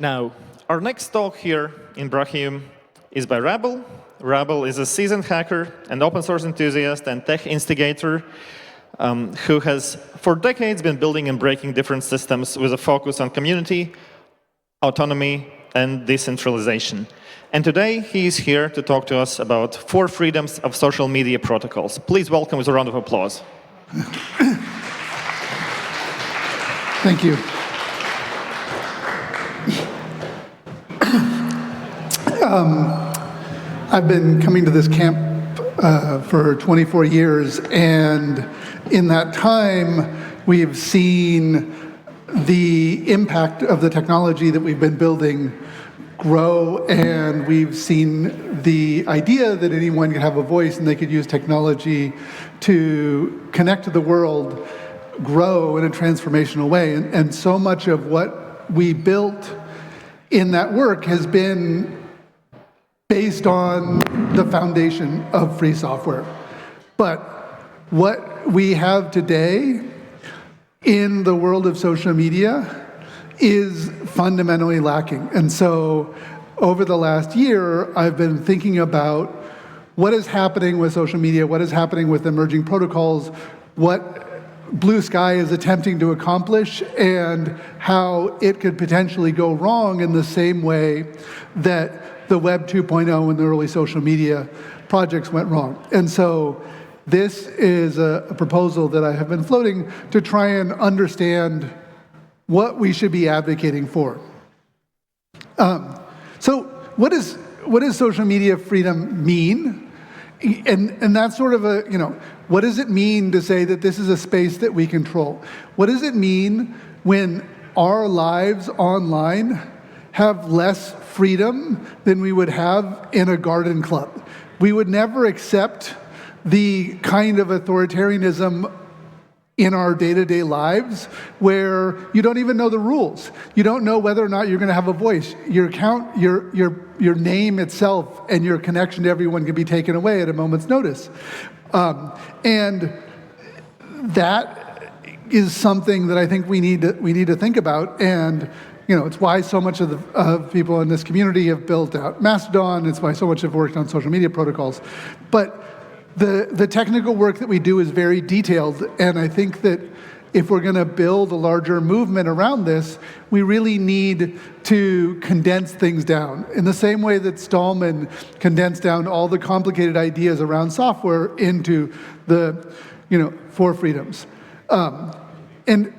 Now, our next talk here in Brachium is by Rabel. Rabel is a seasoned hacker, an open source enthusiast, and tech instigator who has, for decades, been building and breaking different systems with a focus on community, autonomy, and decentralization. And today, he is here to talk to us about 4 freedoms of social media protocols. Please welcome with a round of applause. Thank you. I've been coming to this camp for 24 years, and in that time, we've seen the impact of the technology that we've been building grow, and we've seen the idea that anyone could have a voice and they could use technology to connect to the world grow in a transformational way. And so much of what we built in that work has been based on the foundation of free software. But what we have today in the world of social media is fundamentally lacking. And so over the last year, I've been thinking about what is happening with social media, what is happening with emerging protocols, what BlueSky is attempting to accomplish, and how it could potentially go wrong in the same way that the Web 2.0 and the early social media projects went wrong. And so this is a proposal that I have been floating to try and understand what we should be advocating for. So what does social media freedom mean? And that's sort of a, what does it mean to say that this is a space that we control? What does it mean when our lives online have less freedom than we would have in a garden club? We would never accept the kind of authoritarianism in our day-to-day lives where you don't even know the rules. You don't know whether or not you're going to have a voice. Your account, your name itself and your connection to everyone can be taken away at a moment's notice. And that is something that I think we need to think about. And it's why so much of people in this community have built out Mastodon. It's why so much have worked on social media protocols. But the technical work that we do is very detailed, and I think that if we're going to build a larger movement around this, we really need to condense things down. In the same way that Stallman condensed down all the complicated ideas around software into the 4 freedoms. And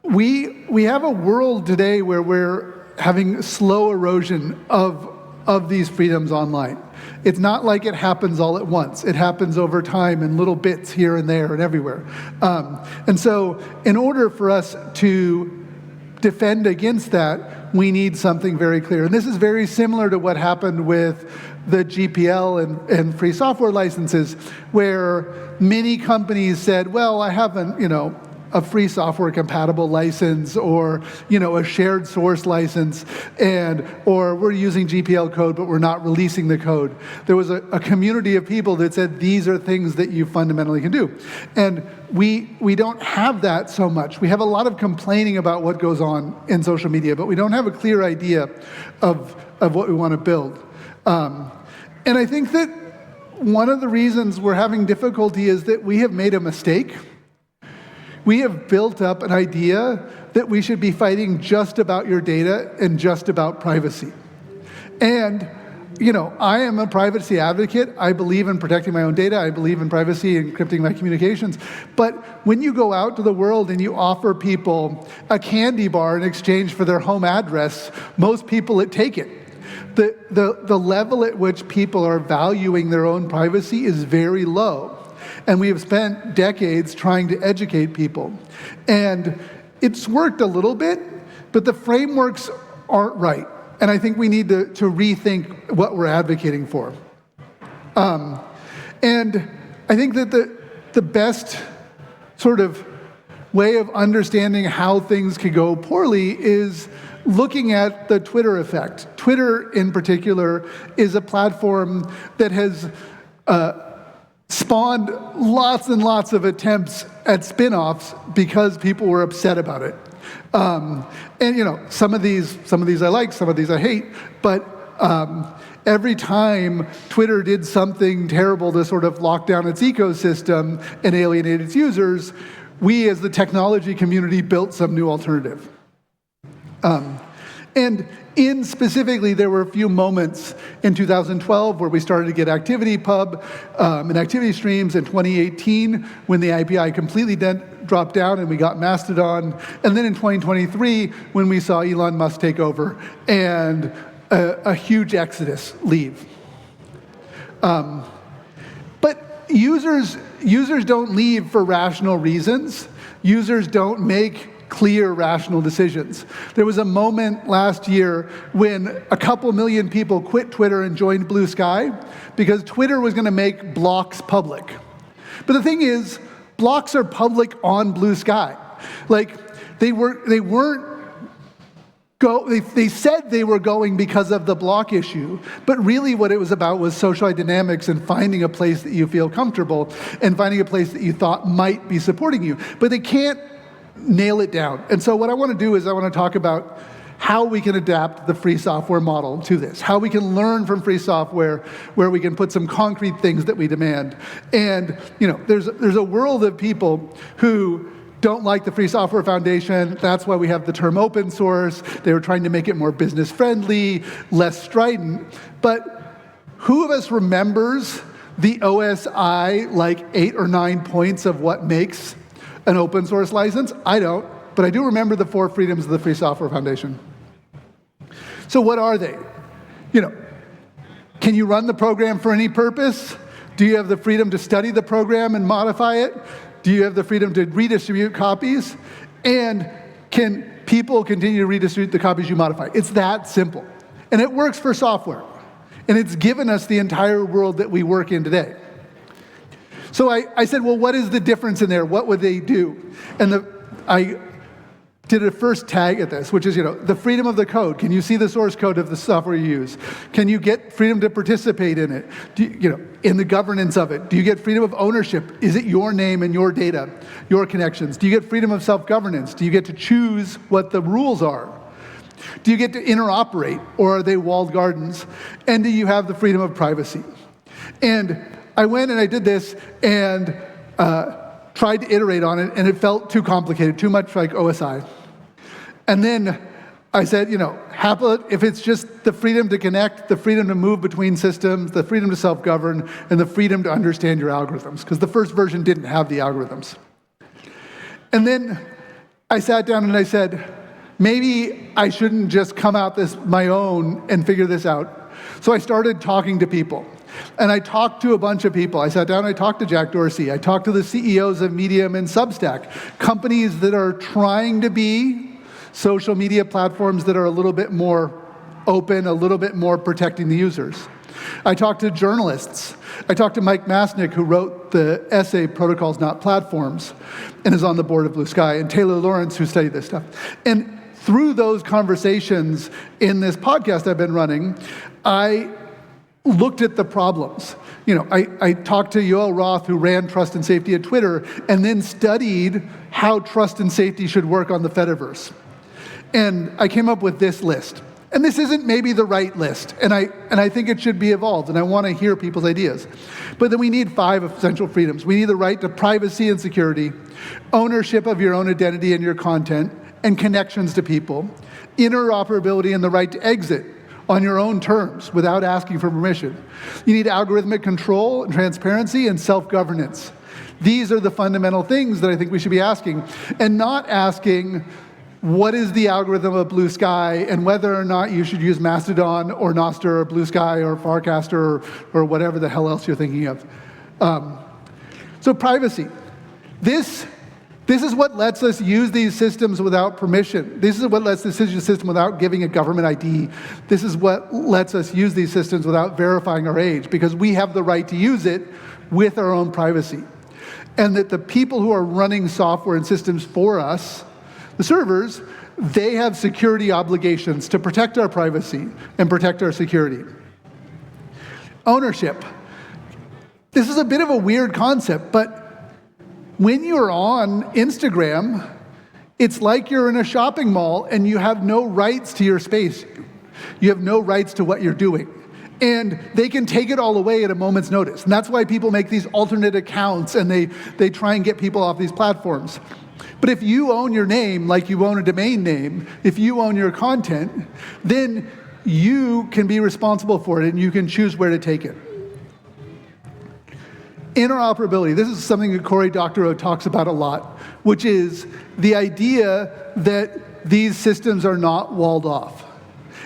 we have a world today where we're having slow erosion of these freedoms online. It's not like it happens all at once. It happens over time in little bits here and there and everywhere. And so in order for us to defend against that, we need something very clear. And this is very similar to what happened with the GPL and free software licenses, where many companies said, well, I haven't, a free software compatible license or a shared source license, or we're using GPL code but we're not releasing the code. There was a community of people that said these are things that you fundamentally can do. And we don't have that so much. We have a lot of complaining about what goes on in social media, but we don't have a clear idea of what we want to build. And I think that one of the reasons we're having difficulty is that we have made a mistake. We have built up an idea that we should be fighting just about your data and just about privacy. And, I am a privacy advocate. I believe in protecting my own data. I believe in privacy and encrypting my communications. But when you go out to the world and you offer people a candy bar in exchange for their home address, most people take it. The level at which people are valuing their own privacy is very low. And we have spent decades trying to educate people. And it's worked a little bit, but the frameworks aren't right. And I think we need to rethink what we're advocating for. And I think that the best sort of way of understanding how things could go poorly is looking at the Twitter effect. Twitter, in particular, is a platform that has spawned lots and lots of attempts at spin-offs because people were upset about it. And some of these I like, some of these I hate, but every time Twitter did something terrible to sort of lock down its ecosystem and alienate its users, we as the technology community built some new alternative. And specifically, there were a few moments in 2012 where we started to get ActivityPub and activity streams. In 2018, when the API completely dropped down and we got Mastodon. And then in 2023, when we saw Elon Musk take over and a huge exodus leave. But users don't leave for rational reasons. Users don't make clear, rational decisions. There was a moment last year when a couple million people quit Twitter and joined BlueSky because Twitter was going to make blocks public. But the thing is, blocks are public on BlueSky. Like, they said they were going because of the block issue, but really what it was about was social dynamics and finding a place that you feel comfortable and finding a place that you thought might be supporting you. But they can't nail it down. And so what I want to do is I want to talk about how we can adapt the free software model to this, how we can learn from free software where we can put some concrete things that we demand. And there's a world of people who don't like the Free Software Foundation. That's why we have the term open source. They were trying to make it more business friendly, less strident. But who of us remembers the OSI, like 8 or 9 points of what makes an open source license? I don't, but I do remember the 4 freedoms of the Free Software Foundation. So what are they? Can you run the program for any purpose? Do you have the freedom to study the program and modify it? Do you have the freedom to redistribute copies? And can people continue to redistribute the copies you modify? It's that simple. And it works for software. And it's given us the entire world that we work in today. So I said, well, what is the difference in there? What would they do? And I did a first tag at this, which is, the freedom of the code. Can you see the source code of the software you use? Can you get freedom to participate in it? In the governance of it? Do you get freedom of ownership? Is it your name and your data, your connections? Do you get freedom of self-governance? Do you get to choose what the rules are? Do you get to interoperate, or are they walled gardens? And do you have the freedom of privacy? And I went and I did this and tried to iterate on it, and it felt too complicated, too much like OSI. And then I said, if it's just the freedom to connect, the freedom to move between systems, the freedom to self-govern, and the freedom to understand your algorithms, because the first version didn't have the algorithms. And then I sat down and I said, maybe I shouldn't just come out my own and figure this out. So I started talking to people. And I talked to a bunch of people. I sat down and I talked to Jack Dorsey. I talked to the CEOs of Medium and Substack, companies that are trying to be social media platforms that are a little bit more open, a little bit more protecting the users. I talked to journalists. I talked to Mike Masnick, who wrote the essay Protocols Not Platforms and is on the board of BlueSky, and Taylor Lawrence, who studied this stuff. And through those conversations in this podcast I've been running, I looked at the problems. I talked to Yoel Roth, who ran trust and safety at Twitter, and then studied how trust and safety should work on the Fediverse. And I came up with this list. And this isn't maybe the right list, and I think it should be evolved, and I want to hear people's ideas. But then we need 5 essential freedoms. We need the right to privacy and security, ownership of your own identity and your content, and connections to people, interoperability and the right to exit on your own terms without asking for permission. You need algorithmic control and transparency and self-governance. These are the fundamental things that I think we should be asking, and not asking what is the algorithm of BlueSky and whether or not you should use Mastodon or Nostr or BlueSky or Farcaster or whatever the hell else you're thinking of. So privacy. This is what lets us use these systems without permission. This is what lets us use the system without giving a government ID. This is what lets us use these systems without verifying our age, because we have the right to use it with our own privacy. And that the people who are running software and systems for us, the servers, they have security obligations to protect our privacy and protect our security. Ownership. This is a bit of a weird concept, but when you're on Instagram, It's like you're in a shopping mall and you have no rights to your space. You have no rights to what you're doing. And they can take it all away at a moment's notice. And that's why people make these alternate accounts and they try and get people off these platforms. But if you own your name like you own a domain name, if you own your content, then you can be responsible for it and you can choose where to take it. Interoperability, this is something that Cory Doctorow talks about a lot, which is the idea that these systems are not walled off.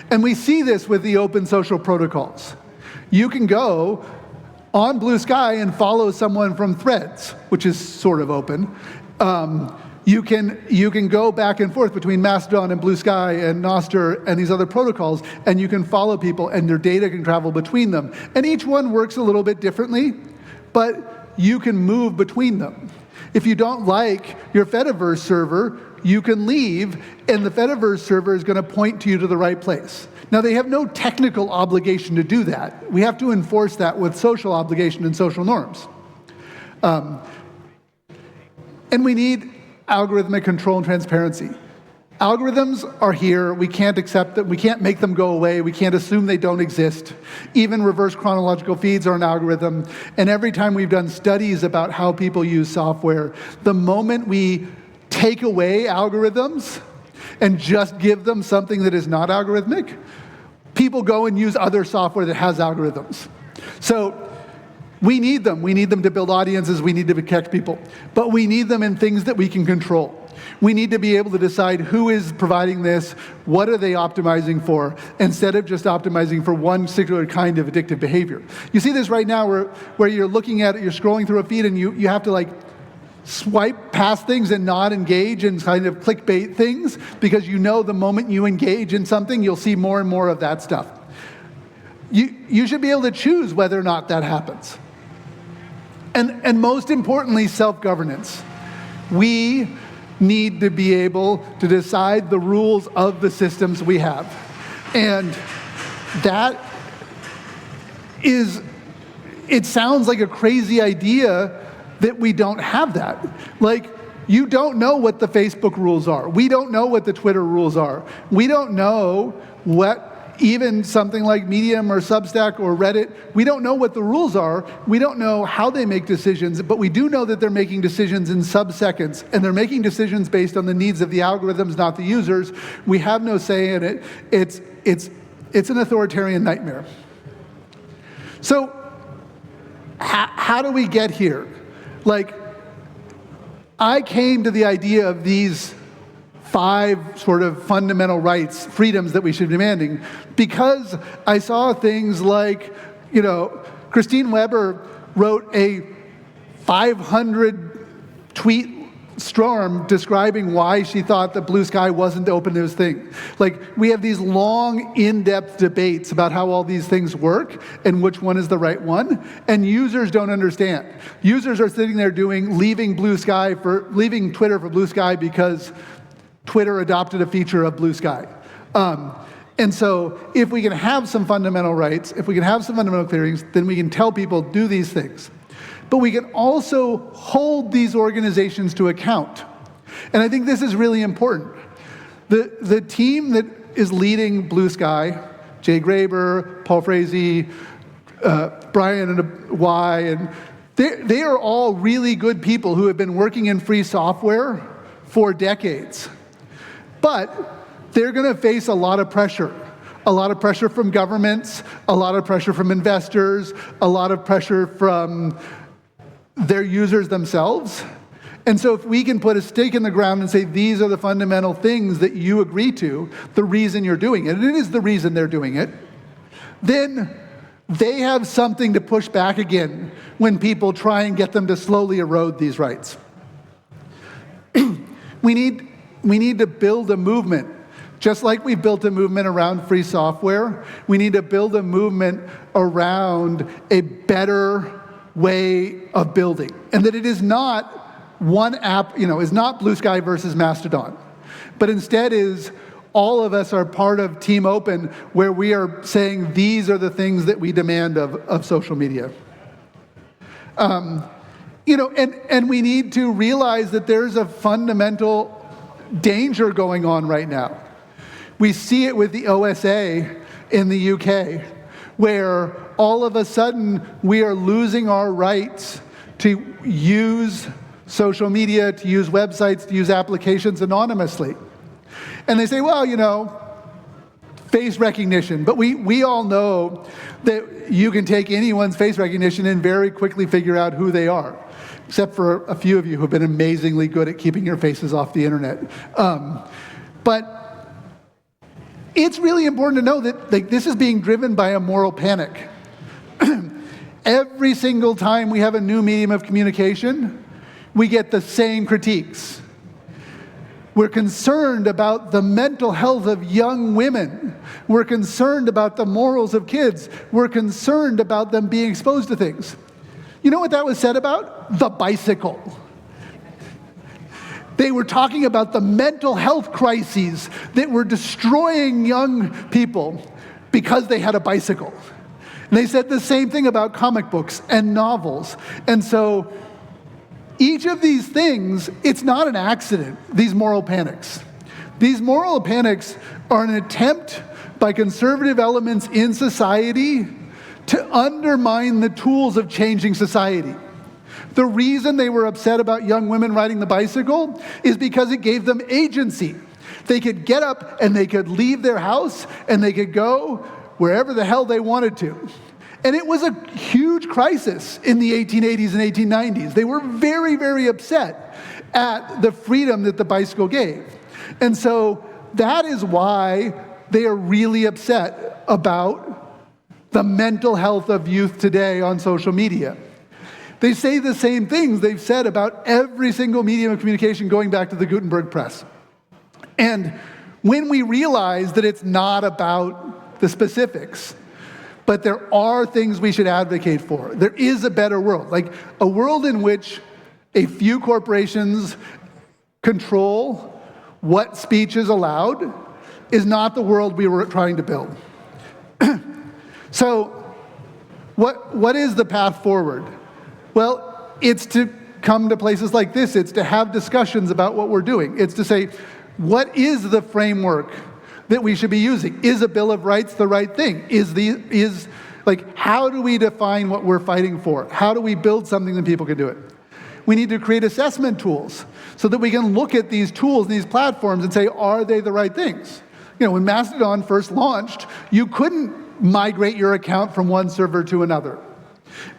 And we see this with the open social protocols. You can go on BlueSky and follow someone from Threads, which is sort of open. You can go back and forth between Mastodon and BlueSky and Nostr and these other protocols, and you can follow people, and their data can travel between them. And each one works a little bit differently, but you can move between them. If you don't like your Fediverse server, you can leave, and the Fediverse server is going to point to you to the right place. Now, they have no technical obligation to do that. We have to enforce that with social obligation and social norms. And we need algorithmic control and transparency. Algorithms are here. We can't accept them. We can't make them go away. We can't assume they don't exist. Even reverse chronological feeds are an algorithm. And every time we've done studies about how people use software, the moment we take away algorithms and just give them something that is not algorithmic, people go and use other software that has algorithms. So we need them. We need them to build audiences. We need to protect people. But we need them in things that we can control. We need to be able to decide who is providing this, what are they optimizing for, instead of just optimizing for one particular kind of addictive behavior. You see this right now where you're looking at it, you're scrolling through a feed, and you have to like swipe past things and not engage in kind of clickbait things, because you know the moment you engage in something, you'll see more and more of that stuff. You should be able to choose whether or not that happens. And most importantly, self-governance. We need to be able to decide the rules of the systems we have. And that is, it sounds like a crazy idea that we don't have that. Like, you don't know what the Facebook rules are. We don't know what the Twitter rules are. We don't know what even something like Medium or Substack or Reddit, we don't know what the rules are. We don't know how they make decisions, but we do know that they're making decisions in sub-seconds, and they're making decisions based on the needs of the algorithms, not the users. We have no say in it. It's an authoritarian nightmare. So how do we get here? Like, I came to the idea of these 5 sort of fundamental rights, freedoms that we should be demanding, because I saw things like, Christine Weber wrote a 500 tweet storm describing why she thought that BlueSky wasn't open to this thing. Like, we have these long, in-depth debates about how all these things work and which one is the right one, and users don't understand. Users are sitting there leaving Twitter for BlueSky because Twitter adopted a feature of BlueSky. And so if we can have some fundamental rights, if we can have some fundamental clearings, then we can tell people, do these things. But we can also hold these organizations to account. And I think this is really important. The team that is leading BlueSky, Jay Graber, Paul Frazee, Brian and Y, and they are all really good people who have been working in free software for decades. But they're going to face a lot of pressure from governments, a lot of pressure from investors, a lot of pressure from their users themselves. And so if we can put a stake in the ground and say, these are the fundamental things that you agree to, the reason you're doing it, and it is the reason they're doing it, then they have something to push back again when people try and get them to slowly erode these rights. We need to build a movement. Just like we built a movement around free software, we need to build a movement around a better way of building. And that it is not one app, is not BlueSky versus Mastodon, but instead is all of us are part of Team Open, where we are saying these are the things that we demand of social media. And we need to realize that there's a fundamental danger going on right now. We see it with the OSA in the UK, where all of a sudden we are losing our rights to use social media, to use websites, to use applications anonymously. And they say, well, you know, face recognition. But we all know that you can take anyone's face recognition and very quickly figure out who they are, except for a few of you who have been amazingly good at keeping your faces off the internet. But it's really important to know that this is being driven by a moral panic. Every single time we have a new medium of communication, we get the same critiques. We're concerned about the mental health of young women. We're concerned about the morals of kids. We're concerned about them being exposed to things. You know what that was said about? The bicycle. They were talking about the mental health crises that were destroying young people because they had a bicycle. And they said the same thing about comic books and novels. And so each of these things, it's not an accident, these moral panics. These moral panics are an attempt by conservative elements in society to undermine the tools of changing society. The reason they were upset about young women riding the bicycle is because it gave them agency. They could get up and they could leave their house and they could go wherever the hell they wanted to. And it was a huge crisis in the 1880s and 1890s. They were very, very upset at the freedom that the bicycle gave. And so that is why they are really upset about the mental health of youth today on social media. They say the same things they've said about every single medium of communication going back to the Gutenberg press. And when we realize that it's not about the specifics, but there are things we should advocate for. There is a better world, like a world in which a few corporations control what speech is allowed is not the world we were trying to build. So what is the path forward? Well, it's to come to places like this. It's to have discussions about what we're doing. It's to say, what is the framework that we should be using? Is a Bill of Rights the right thing? How do we define what we're fighting for? How do we build something that people can do it? We need to create assessment tools so that we can look at these tools, these platforms, and say, are they the right things? You know, when Mastodon first launched, you couldn't migrate your account from one server to another.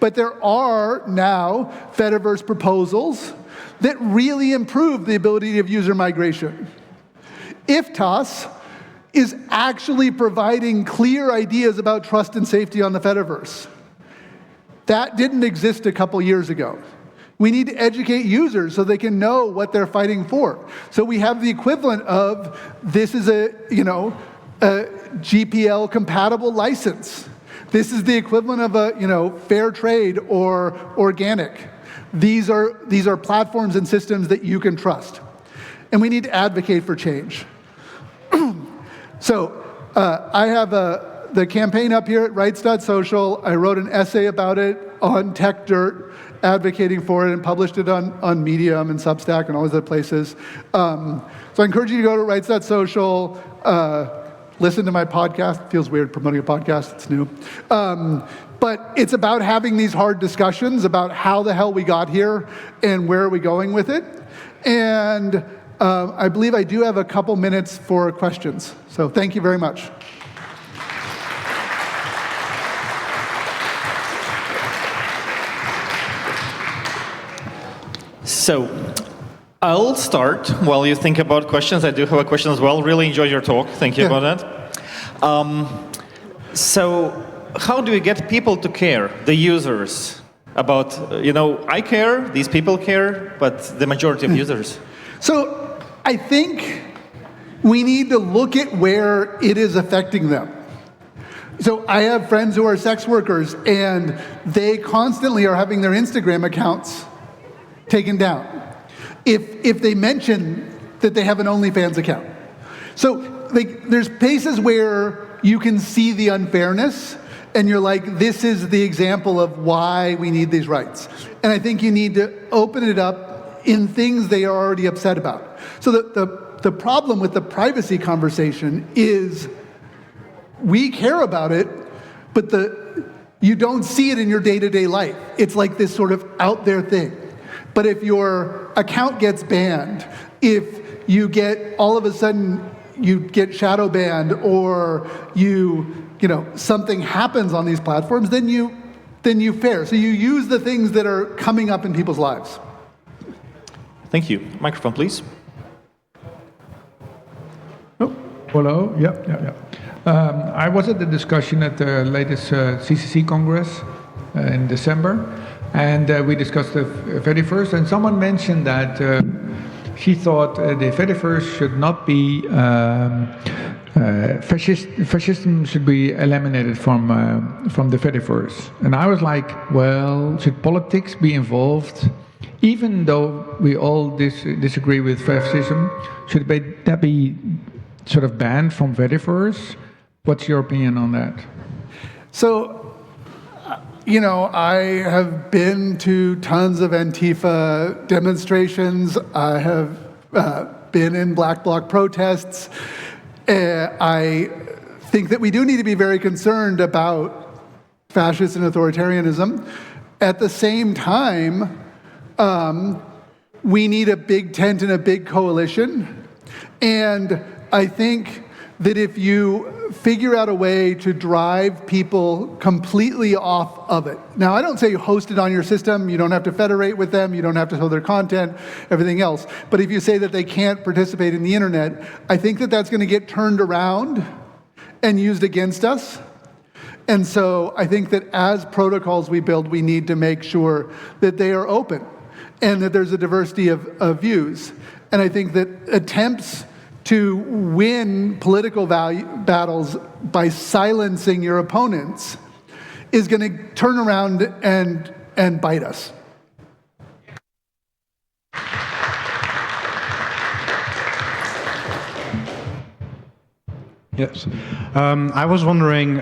But there are now Fediverse proposals that really improve the ability of user migration. IFTAS is actually providing clear ideas about trust and safety on the Fediverse. That didn't exist a couple years ago. We need to educate users so they can know what they're fighting for. So we have the equivalent of, this is a GPL compatible license. This is the equivalent of a fair trade or organic. These are platforms and systems that you can trust. And we need to advocate for change. So I have the campaign up here at rights.social. I wrote an essay about it on TechDirt, advocating for it, and published it on Medium and Substack and all these other places. So I encourage you to go to rights.social, listen to my podcast. It feels weird promoting a podcast, it's new. But it's about having these hard discussions about how the hell we got here and where are we going with it. And I believe I do have a couple minutes for questions. So thank you very much. So I'll start while you think about questions. I do have a question as well. Really enjoyed your talk. Thank you about that. So how do you get people to care, the users, about, I care, these people care, but the majority of users? So I think we need to look at where it is affecting them. So I have friends who are sex workers, and they constantly are having their Instagram accounts taken down if they mention that they have an OnlyFans account. So there's places where you can see the unfairness, and you're like, this is the example of why we need these rights. And I think you need to open it up in things they are already upset about. So the problem with the privacy conversation is we care about it, but you don't see it in your day-to-day life. It's like this sort of out there thing. But if your account gets banned, if you get, all of a sudden, you get shadow banned, or something happens on these platforms, then you fare. So you use the things that are coming up in people's lives. Thank you. Microphone, please. Oh, hello. Yeah. I was at the discussion at the latest CCC Congress in December, and we discussed the Fediverse, and someone mentioned that she thought the Fediverse should not be, fascism should be eliminated from the Fediverse. And I was like, well, should politics be involved? Even though we all disagree with fascism, should that be sort of banned from Fediverse? What's your opinion on that? So, I have been to tons of Antifa demonstrations. I have been in Black Bloc protests. I think that we do need to be very concerned about fascism and authoritarianism. At the same time, we need a big tent and a big coalition. And I think that if you figure out a way to drive people completely off of it. Now, I don't say you host it on your system, you don't have to federate with them, you don't have to show their content, everything else. But if you say that they can't participate in the internet, I think that that's going to get turned around and used against us. And so I think that as protocols we build, we need to make sure that they are open and that there's a diversity of views. And I think that attempts to win political battles by silencing your opponents is going to turn around and bite us. Yes. I was wondering,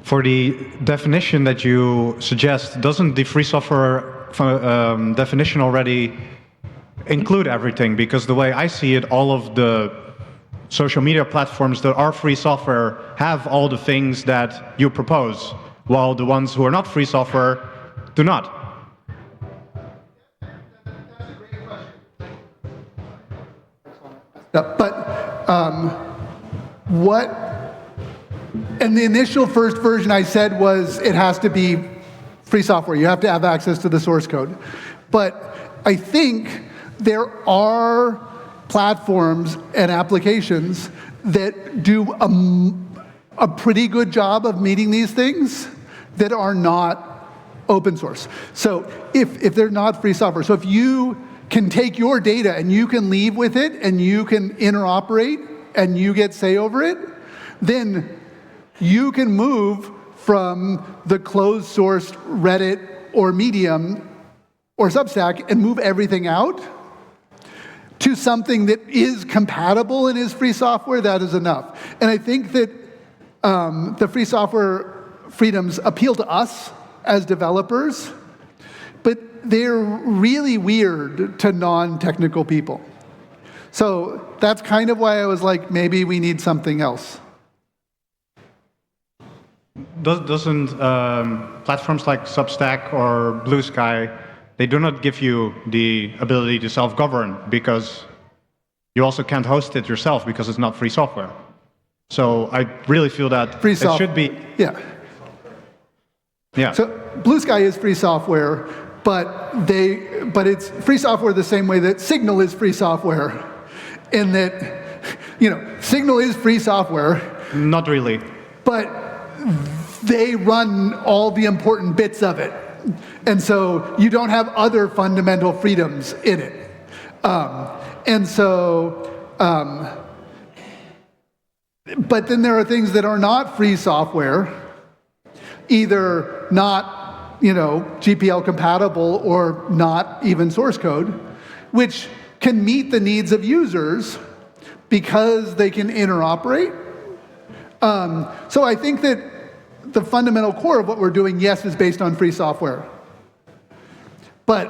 for the definition that you suggest, doesn't the free software definition already include everything? Because the way I see it, all of the social media platforms that are free software have all the things that you propose, while the ones who are not free software do not. And the initial first version I said was it has to be free software. You have to have access to the source code. But I think there are platforms and applications that do a pretty good job of meeting these things that are not open source. So if they're not free software, so if you can take your data and you can leave with it and you can interoperate and you get say over it, then you can move from the closed source Reddit or Medium or Substack and move everything out to something that is compatible and is free software. That is enough. And I think that the free software freedoms appeal to us as developers, but they're really weird to non-technical people. So that's kind of why I was like, maybe we need something else. Doesn't platforms like Substack or BlueSky, they do not give you the ability to self-govern, because you also can't host it yourself because it's not free software. So I really feel that it should be. Yeah. Yeah. So BlueSky is free software, but it's free software the same way that Signal is free software, in that, Signal is free software. Not really. But they run all the important bits of it. And so you don't have other fundamental freedoms in it. But then there are things that are not free software, either not, GPL compatible or not even source code, which can meet the needs of users because they can interoperate. So I think that the fundamental core of what we're doing, yes, is based on free software. But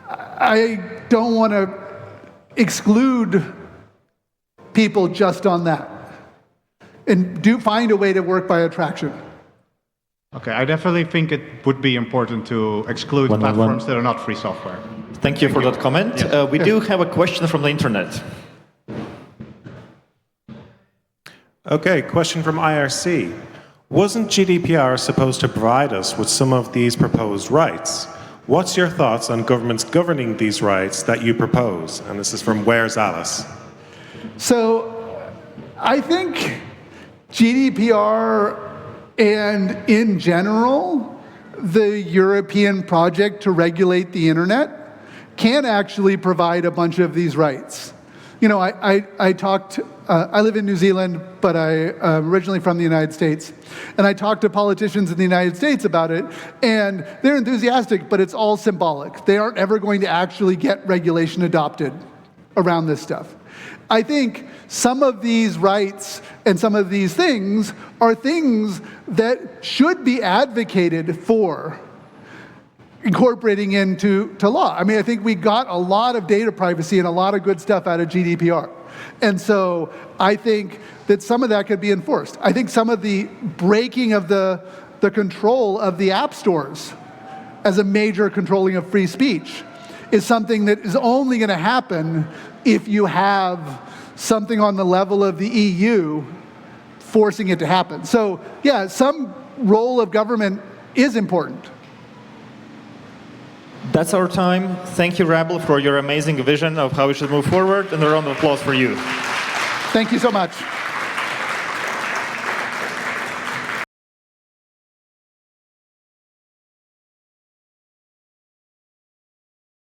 I don't want to exclude people just on that, and find a way to work by attraction. Okay, I definitely think it would be important to exclude platforms that are not free software. Thank you for that comment. Yes. We do have a question from the internet. Okay, question from IRC. Wasn't GDPR supposed to provide us with some of these proposed rights? What's your thoughts on governments governing these rights that you propose? And this is from Where's Alice? So I think GDPR and in general, the European project to regulate the internet can actually provide a bunch of these rights. You know, I live in New Zealand, but I'm originally from the United States. And I talked to politicians in the United States about it, and they're enthusiastic, but it's all symbolic. They aren't ever going to actually get regulation adopted around this stuff. I think some of these rights and some of these things are things that should be advocated for incorporating into law. I mean, I think we got a lot of data privacy and a lot of good stuff out of GDPR. And so I think that some of that could be enforced. I think some of the breaking of the control of the app stores as a major controlling of free speech is something that is only going to happen if you have something on the level of the EU forcing it to happen. So yeah, some role of government is important. That's our time. Thank you, Rabel, for your amazing vision of how we should move forward, and a round of applause for you. Thank you so much.